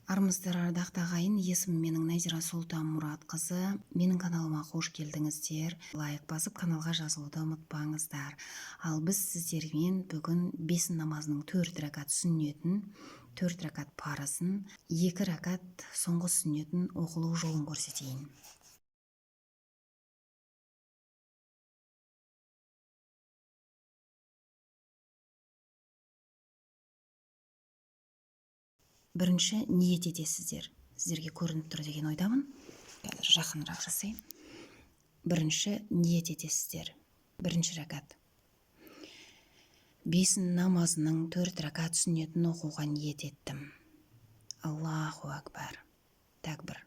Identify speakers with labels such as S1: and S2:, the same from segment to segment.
S1: Армысыздар, ардақты ағайын. Есімім менің Назира Сұлтан Мұратқызы. Менің каналыма қош келдіңіздер. Лайк басып каналға жазылуды ұмытпаңыздар. Ал біз сіздермен бүгін бесін намазының 4 рәкат сүннетін, 4 рәкат парызын, 2 рәкат соңғы сүннетін оқылу жолын көрсетейін. Бірінші ниет етесіздер. Сіздерге көрініп тұр деген ойдамын. Қазір жақынырақ жасайын. Бірінші ниет етесіздер. Бірінші рәкат. Бесін намазының 4 рәкат сүннетін оқуға ниет еттім. Аллаху акбар. Такбір.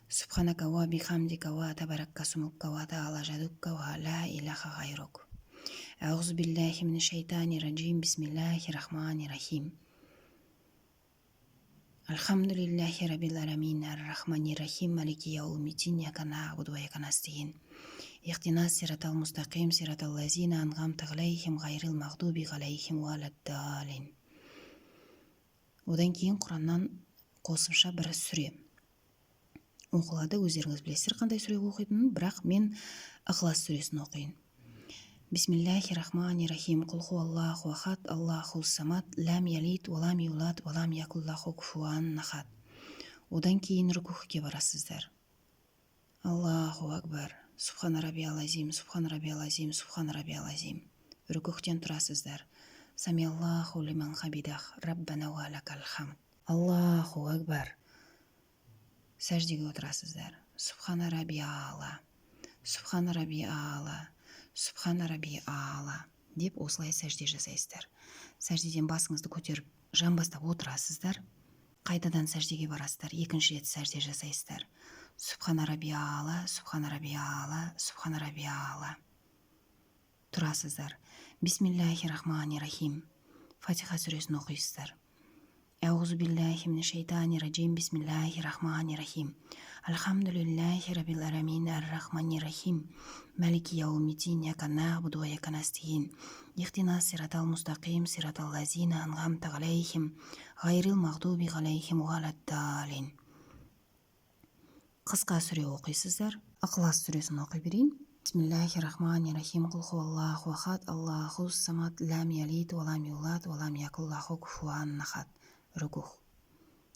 S1: Субханака ва бихамдика ва табаракка сумукка ва таала жадукка ва ла илаха гайрук. Аузу биллахи минаш шайтани раджим. Бисмиллахи рахмани рахим. Алхамдулиллахи раббил аламин ар-рахмани рахим малики яумиддин ияка нa'буду ва ияка настаин. Ихтинас сиратал мустақим сиратал лазина анғамта ғалайхим ғайрил мағдуби ғалайхим уаладдалин. Одан кейін Құраннан қосымша бір сүре оқылады. Өздеріңіз білесіздер қандай сүре оқитынын, бірақ мен Ықылас сүресін оқиын. Бисмиллахи рахмани рахим. Құл хуаллаху ахад, Аллаху самад, лам ялид, валам юлад, валам якуллаху куфуан нахад. Одан кейін рүкуһке барасыздар. Аллаху акбар. Субхана раббиял азим, субхана раббиял азим, субхана раббиял азим. Рүкуһтен тұрасыздар. Самиаллаху лиман хамидах, раббана ва лакал хамд. Аллаху акбар. Сәждеге отырасыздар. Субхана раббияла, субхана раббияла, субхана раббияла деп осылай сәжде жасайсыздар. Сәждеден басыңызды көтеріп жамбастап отырасыздар. Қайтадан сәждеге барасыздар. Екінші рет сәжде жасайсыздар. Субхана раббияла, субхана раббияла, субхана раббияла. Тұрасыздар. Бисмиллахи рахмани рахим. Фатиха сүресін оқисыздар. Аузу биллахи минаш шайтани раджим. Бисмиллахи рахмани рахим. Алхамдулиллахи раббил аламин ар-рахмани рахим. Малики яумиддин ияка нa'буду ва ияка настаин. Ихтинас сиратал мустақим сиратал лазина анғамта ғалайхим ғайрил мағдуби ғалайхим уаладдалин. Қысқа сүре оқисыздар. Ықылас сүресін оқи берейін. Бисмиллахи рахмани рахим. Құл хуаллаху ахад, Аллаху самад, лам ялид, валам юлад, валам якуллаху куфуан нахад. Рүкуһ.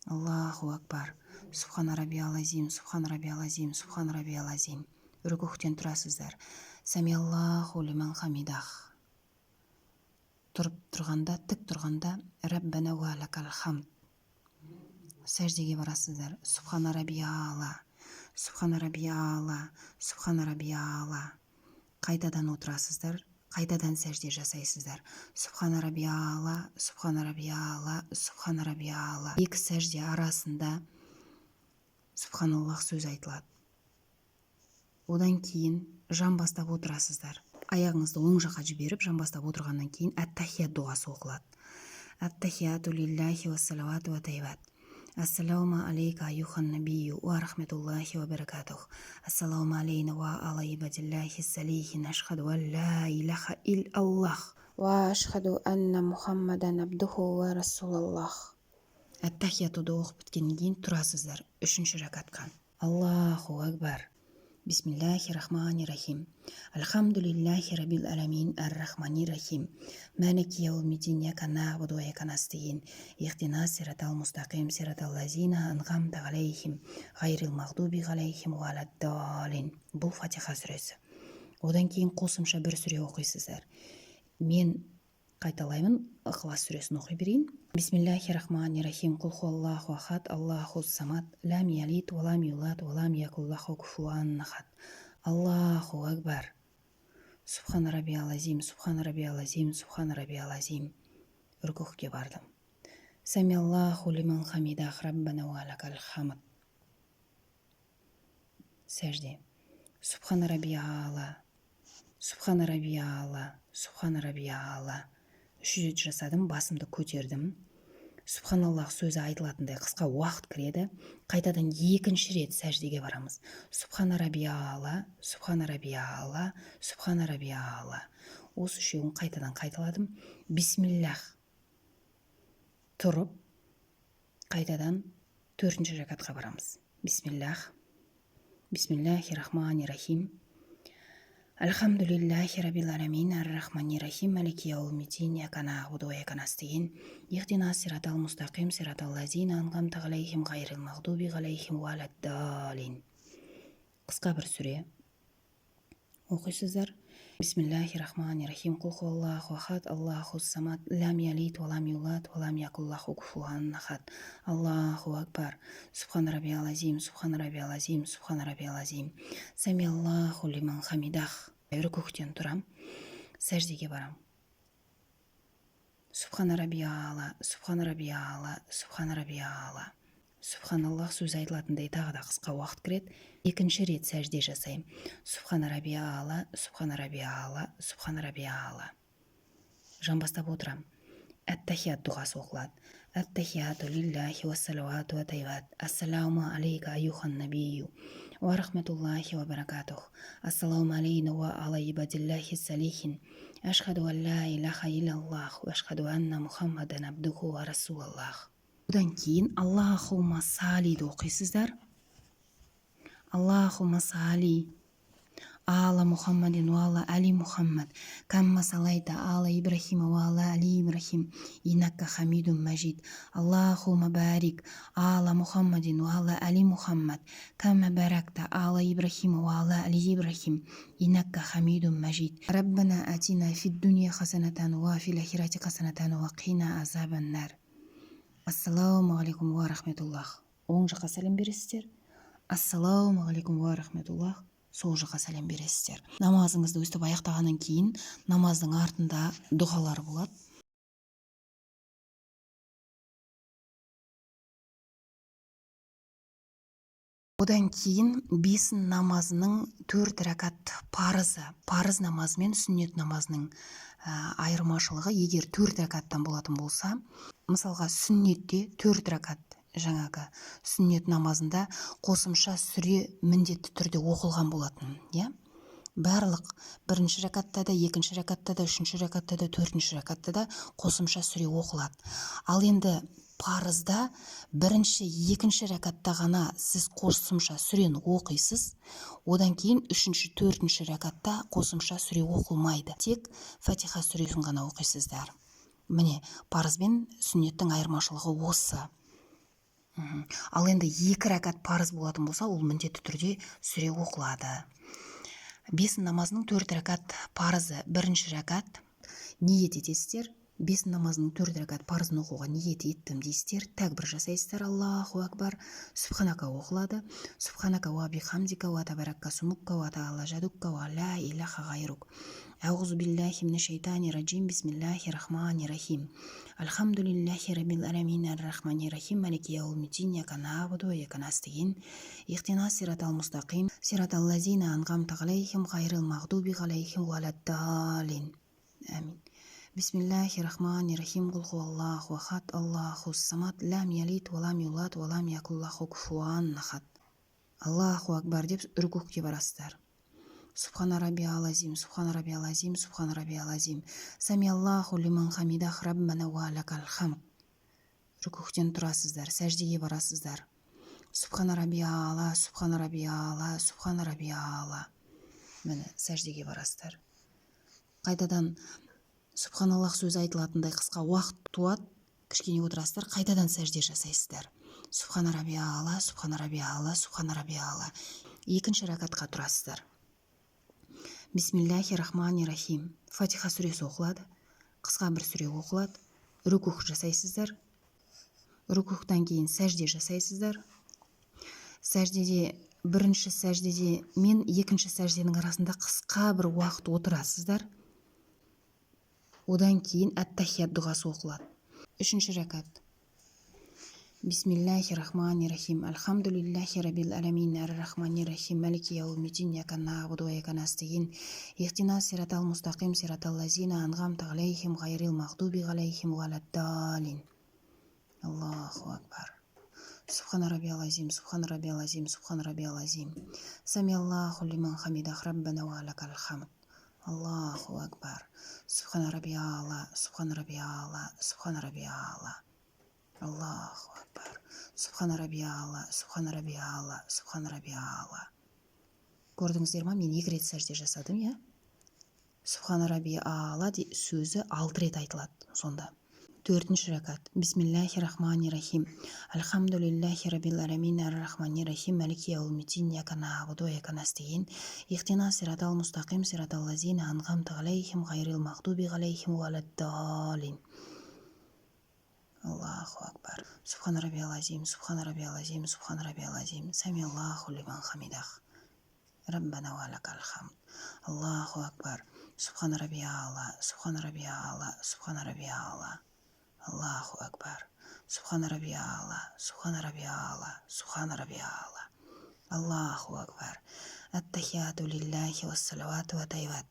S1: Аллаху акбар. Субхана раббиял азим, субхана раббиял азим, субхана раббиял азим. Рүкуһтен тұрасыздар. Самиаллаху лиман хамидах. Тұрып тұрғанда, тік тұрғанда, раббана ва лакал хамд. Сәждеге барасыздар. Субхана раббияла, субхана раббияла, субхана раббияла. Қайтадан отырасыздар. Қайтадан сәжде жасайсыздар. Субхана раббияла, субхана раббияла, субхана раббияла. Екі сәжде арасында субханаллах сөз айтылады. Одан кейін жамбастап отырасыздар. Аяғыңызды оң жаққа жіберіп, жамбастап отырғаннан кейін ат-тахият дұғасы оқылады. Ат-тахияту лиллахи ва салавату ва тайбат. Ассаламу алейка аюхан набию ва рахметуллахи ва баракатух. Ассаламу алейна ва ала ибадиллахи салихин. Ашхаду ан ла илаха иллаллах ва ашхаду анна Мухаммадан абдуху ва расулаллах. Ат-тахиятуды оқып біткеннен кейін тұрасыздар. Үшінші рәкатқа. Аллаху акбар. Бисмиллахи рахмани рахим. Алхамдулиллахи раббил аламин ар-рахмани рахим. Малики яумиддин ияка нa'буду ва ияка настаин. Ихтинас сиратал мустақим сиратал лазина анғамта ғалайхим ғайрил мағдуби ғалайхим уаладдалин. Бұл Фатиха сүресі. Одан кейін қосымша бір сүре оқисыздар. Мен қайталаймын. Ықылас сүресін оқи берейін. Бисмиллахи рахмани рахим. Құл хуаллаху ахад, Аллаху самад, лам ялид, валам юлад, валам якуллаху куфуан нахад. Аллаху акбар. Субхана раббиял азим, субхана раббиял азим, субхана раббиял азим. Рүкуһке бардым. Самиаллаху лиман хамидах, раббана ва лакал хамд. Сәжде. Субхана раббияла, субхана раббияла, субхана раббияла. 3 рет жасадым, басымды көтердім. Субханаллах сөзі айтылатындай қысқа уақыт кіреді. Қайтадан екінші рет сәждеге барамыз. Субхана раббияла, субхана раббияла, субхана раббияла. Осы үшеуін қайтадан қайталадым. Бисмиллах. Тұрып, Қайтадан 4-ші рәкатқа барамыз. Бисмиллахир-рахманир-рахим. Альхамдулиллахи раббил аламин ар-рахманир-рахим малики яумиддин ияка нa'буду ва ияка настаин ихдинас сиратал мустақим сиратал лазина анғамта ғалайхим ғайрил мағдуби ғалайхим валад-далин. Қысқа бір сүре оқисыздар. Бисмиллахир-рахманир-рахим. Қул хуаллаху ахад, Аллаху самад, лам ялид ва лам юлад ва лам якул лаху куфуан ахад. Аллаху акбар. Субхан раббиял азим, субхан раббиял азим, субхан раббиял азим. Сами Аллаху лиман хамидах. Рүкүктен тұрам, сәждеге барам. Субхан раббияла, субхан раббияла, субхан раббияла. Субханаллах сөз айтылатындай тағы да қысқа уақыт кіреді. Екінші рет сәжде жасаймын. Субхан раббияла, субхан раббияла, субхан раббияла. Жамбастап отырам. Әт-тахият дұғасы оқылады. Әт-тахияту лиллахи ва салавату ва тайбат. Ассаламу алейка аюхан набию. Ва рахматуллахи ва баракатух. Ассаламу алейна ва ала ибадиллахи салихин. Ашхаду ан ла илаха иллаллах. Ва ашхаду анна Мухаммадан абдуху ва расулаллах. Одан кейін Аллахума салиді оқисыздар. Аллахума сали ала Мухаммадин ва ала али Мухаммад камма салайта ала Ибрахима ва ала али Ибрахим инакка хамидун мажид. Аллахума барик ала Мухаммадин ва ала али Мухаммад камма баракта ала Ибрахима ва ала али Ибрахим инакка хамидун мажид. Раббана атина фид дуния хасанатан ва фил ахирати хасанатан ва қина азабан нар. Ассаламу алейкум ва рахметуллах. Оң жаққа сәлем бересіздер. Ассаламу алейкум ва рахметуллах. Сол жаққа сәлем бересіздер. Намазыңызды өстіп аяқтағаннан кейін намаздың артында дұғалар болады. Одан кейін бесін намазының 4 рәкат парыз намазы мен сүннет намазының айырмашылығы, егер 4 рәкаттан болатын болса, мысалға сүннетте 4 рәкат, жаңағы сүннет намазында қосымша сүре міндетті түрде оқылған болатын, барлық бірінші рәкатта да, екінші рәкатта да, үшінші рәкатта да, төртінші рәкатта да қосымша сүре оқылады. Ал енді парызда бірінші, екінші рәкатта ғана сіз қосымша сүрені оқисыз, одан кейін үшінші, төртінші рәкатта қосымша сүре оқылмайды. Тек Фатиха сүресін ғана оқисыздар. Міне, парыз бен сүннеттің айырмашылығы осы. Ал енді 2 рәкат парыз болатын болса, ол міндетті түрде сүре оқылады. Бесін намазының 4 рәкат парызы. Бірінші рәкат ниет етесіздер. Бесін намазының 4 рәкат парызын оқуға ниет еттім дейсіздер. Тәкбір жасайсыздар. Аллаху акбар. Субханака оқылады. Субханака ва бихамдика ва табаракка сумукка ва таала жадукка ва ла илаха гайрук. Аузу биллахи минаш шайтани раджим. Бисмиллахир-рахманир-рахим. Альхамдулиллахи раббил аламин ар-рахманир-рахим малики яумиддин ияка нa'буду ва ияка настаин ихдинас сиратал мустақим сиратал лазина анғамта ғалайхим ғайрил мағдуби ғалайхим валад-далин. Амин. Бисмиллахир-рахманир-рахим. Қул хуаллаху ахад, Аллаху самад, лам ялид ва лам юлад ва лам якул лаху куфуан ахад. Аллаху акбар деп рүкүкке барасыздар. Субхана раббиял азим, субхана раббиял азим, субхана раббиял азим. Сами Аллаху лиман хамидах раббана ва лакал хамд. Рүкүктен тұрасыздар, сәждеге барасыздар. Субхана раббияла, субхана раббияла, субхана раббияла. Міне, сәждеге барасыздар. Қайтадан Субханаллах сөз айтылатындай қысқа уақыт туады, кішкене отырасыздар, қайтадан сәжде жасайсыздар. Субхана раббияла, субхана раббияла, субхана раббияла. Екінші рәкатқа тұрасыздар. Бисмиллахир-рахманир-рахим. Фатиха сүресі оқылады, қысқа бір сүре оқылады. Рүкух жасайсыздар. Рүкухтан кейін сәжде жасайсыздар. Сәждеде, бірінші сәждеде мен екінші сәжденің арасында қысқа бір уақыт отырасыздар. Одан кейін әт-тахият дұғасы оқылады. Үшінші рәкат. Бисмиллахир-рахманир-рахим. Альхамдулиллахи раббил аламин ар-рахманир-рахим малики яумиддин ияка нa'буду ва ияка настаин ихдинас сиратал мустақим сиратал лазина анғамта ғалайхим ғайрил мағдуби ғалайхим валад-далин. Аллаху акбар. Субхана раббиял азим, субхана раббиял азим, субхана раббиял азим. Сами Аллаху лиман хамидах раббана ва лакал хамд. Аллаху акбар. Субхана раббияла, субхана раббияла, субхана раббияла. Аллаху акбар. Субхана раббиалла, субхана раббиалла, субхана раббиалла. Көрдіңіздер ма, мен 2 рет сәжде жасадым, иә? Субхана раббиалла сөзі 6 рет айтылады сонда. 4-ші рәкат. Бисмиллахир-рахманир-рахим. Альхамдулиллахи раббил аламин ар-рахманир-рахим. Малики яумиддин. Ияка нa'буду ва ияка настаин. Ихтина сиратал мустақим сиратал лазина анғамта алейхим ғайрил мағдуби алейхим валад-далин. Аллаху акбар. Субхана раббиал азим, субхана раббиал азим, субхана раббиал азим. Самиаллаху лиман хамидах. Раббана ва лакал хамд. Аллаху акбар. Субхана раббиалла, субхана раббиалла, субхана раббиалла. Аллаху акбар. Субхана раббиалла, субхана раббиалла, субхана раббиалла. Аллаху акбар. Ат-тахияту лиллахи вассалавату ва тайват.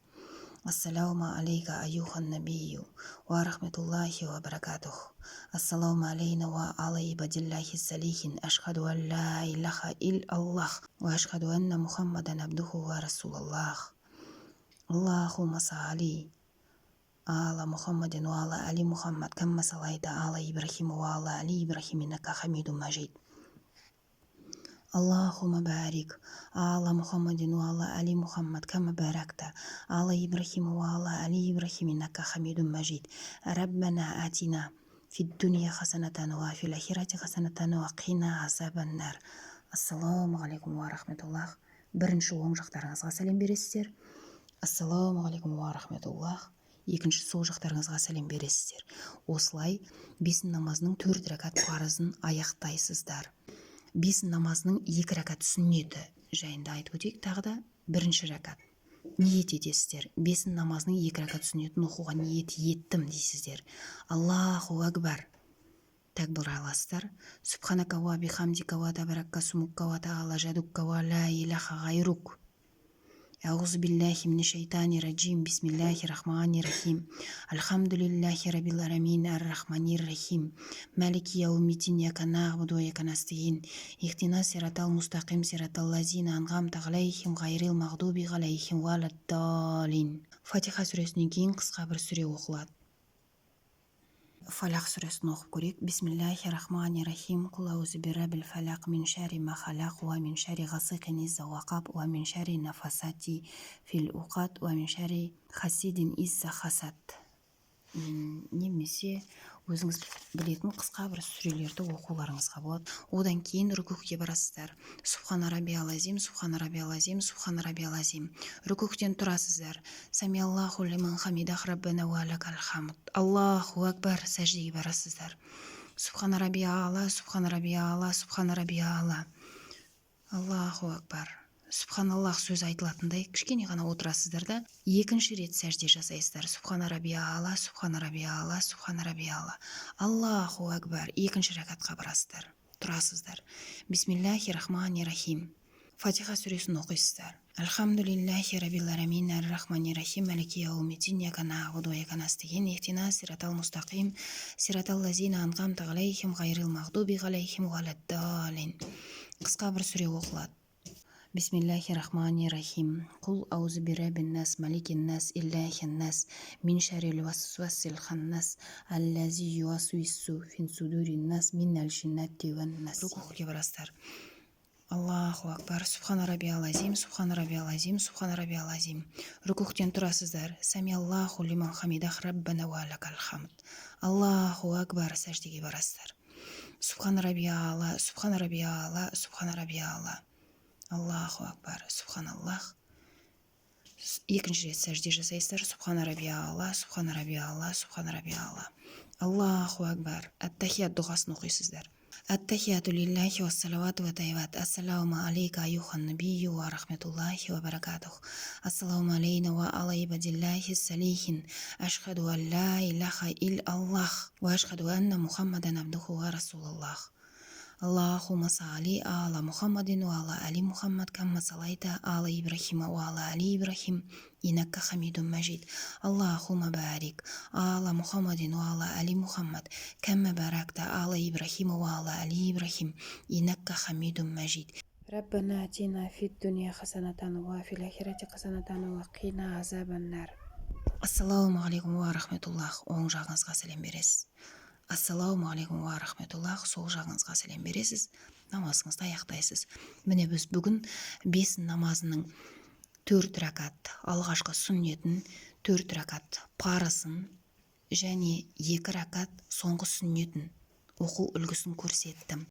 S1: Ассаламу алейка аюхан набию ва рахматуллахи ва баракатух. Ассаламу алейна ва ала ибадиллахи салихин. Ашхаду ан ла илаха ил Аллах ва ашхаду анна Мухаммадан абдуху ва расулаллах. Аллахумма салли ala Muhammadin wa ala ali Muhammad kama salaita ala Ibrahim wa ala ali Ibrahim innaka Hamidum Majid. Allahumma barik ala Muhammadin wa ala ali Muhammad kama barakta ala Ibrahim wa ala ali Ibrahim innaka Hamidum Majid. Rabbana atina fid dunya hasanatan wa fil akhirati hasanatan wa qina azaban nar. Ассаламу алейкум ва рахметуллах. Бірінші оң жақтарыңызға сәлем бересіздер. Ассаламу алейкум ва рахметуллах. Екінші сол жақтарыңызға сәлем бересіздер. Осылай бесін намазының 4 рәкат парызын аяқтайсыздар. Бесін намазының 2 рәкат сүннеті жайында айтып өтейік. Тағы да 1-ші рәкат ниет етесіздер. Бесін намазының 2 рәкат сүннетін оқуға ниет еттім дейсіздер. Аллаху акбар. Такбир аласыздар. Субханака ва бихамдика ва табаракка сумукка ва таала жадукка ва ла илаха гайрук. Аузу биллахи минаш шайтанир раджим. Бисмиллахир рахманир рахим. Альхамдулиллахи раббил аламин ар-рахманир рахим. Малики яумиддин. Ияка нa'буду ва ияка настаин. Ихтина сиратал мустақим сиратал лазина анғамта алейхим ғайрил мағдуби алейхим валад-далин. Фатиха сүресінен кейін қысқа бір сүре оқылады. Фалақ сүресін оқып көрейік. Бисмиллахир-рахманир-рахим. Қул аузу бираббил фалақ мин шарри ма халақ ва мин шарри ғасиқин изза вақаб ва мин шарри нафасати фил уқад ва мин шарри хасидин изза хасад. Немесе өзіңіз білетін қысқа бір сүрелерді оқуларыңызға болады. Одан кейін рүкуге барасыздар. Субхана раббиал азим, субхана раббиал азим, субхана раббиал азим. Рүкугтен тұрасыздар. Самиаллаху лиман хамидах раббана ва лакал хамд. Аллаху акбар. Сәждеге барасыздар. Субхана раббиалла, субхана раббиалла, субхана раббиалла. Аллаху акбар. Субханаллах сөз айтылатындай кішкене ғана отырасыздар да 2-ші рет сәжде жасайсыздар. Субхана раббиалла, субхана раббиалла, субхана раббиалла. Аллаху акбар. 2-ші рәкатқа барасыздар. Тұрасыздар. Бисмиллахир-рахманир-рахим. Фатиха сүресін оқисыздар. Альхамдулиллахи раббил аламин ар-рахманир-рахим. Малики яумиддин. Ияка нa'буду ва ияка настаин. Ихтина сиратал мустақим сиратал лазина анғамта алейхим ғайрил мағдуби алейхим валад-далин. Қысқа бір сүре оқылады. Бисмиллахир-рахманир-рахим. Қул аузу бираббин нас маликин нас иллахин нас мин шаррил васвасил ханнас аллази ювасвису фин судурин нас миннал шиннати ван нас. Рукуге барасыздар. Аллаху акбар. Субхана раббиал азим, субхана раббиал азим, субхана раббиал азим. Рукугтен тұрасыздар. Самиаллаху лиман хамидах раббана ва лакал хамд. Аллаху акбар. Сәждеге барасыздар. Субхана раббиалла, субхана раббиалла, субхана раббиалла. Аллаху акбар. Субханаллах. 2-ші рет сәжде жасайсыздар. Субхана раббиалла, субхана раббиалла, субхана раббиалла. Аллаху акбар. Ат-тахият дұғасын оқисыздар. Ат-тахияту лиллахи вассалавату ва тайват. Ассаламу алейка аюхан набию ва рахматуллахи ва баракатух. Ассаламу алейна ва ала ибадиллахи салихин. Ашхаду ан ла илаха ил Аллах ва ашхаду анна Мухаммадан абдуху ва расулаллах. Аллахумма салли ala Muhammadin wa ala ali Muhammad kama salaita ala Ibrahim wa ala ali Ibrahim innaka Hamidum Majid. Allahumma barik ala Muhammadin wa ala ali Muhammad kama barakta ala Ibrahim wa ala ali Ibrahim innaka Hamidum Majid. Rabbana atina fid dunya hasanatan wa fil akhirati hasanatan wa qina azaban nar. Ассаламу алейкум ва рахметуллах. Оң жағыңызға сәлем бересіз. ассалаумағалейкум ва рахметуллах. Сол жағыңызға сәлем бересіз, намазыңызды аяқтайсыз. Міне біз бүгін бес намазының 4 ракат алғашқы сүннетін, 4 ракат парысын және 2 ракат соңғы сүннетін оқу үлгісін көрсеттім.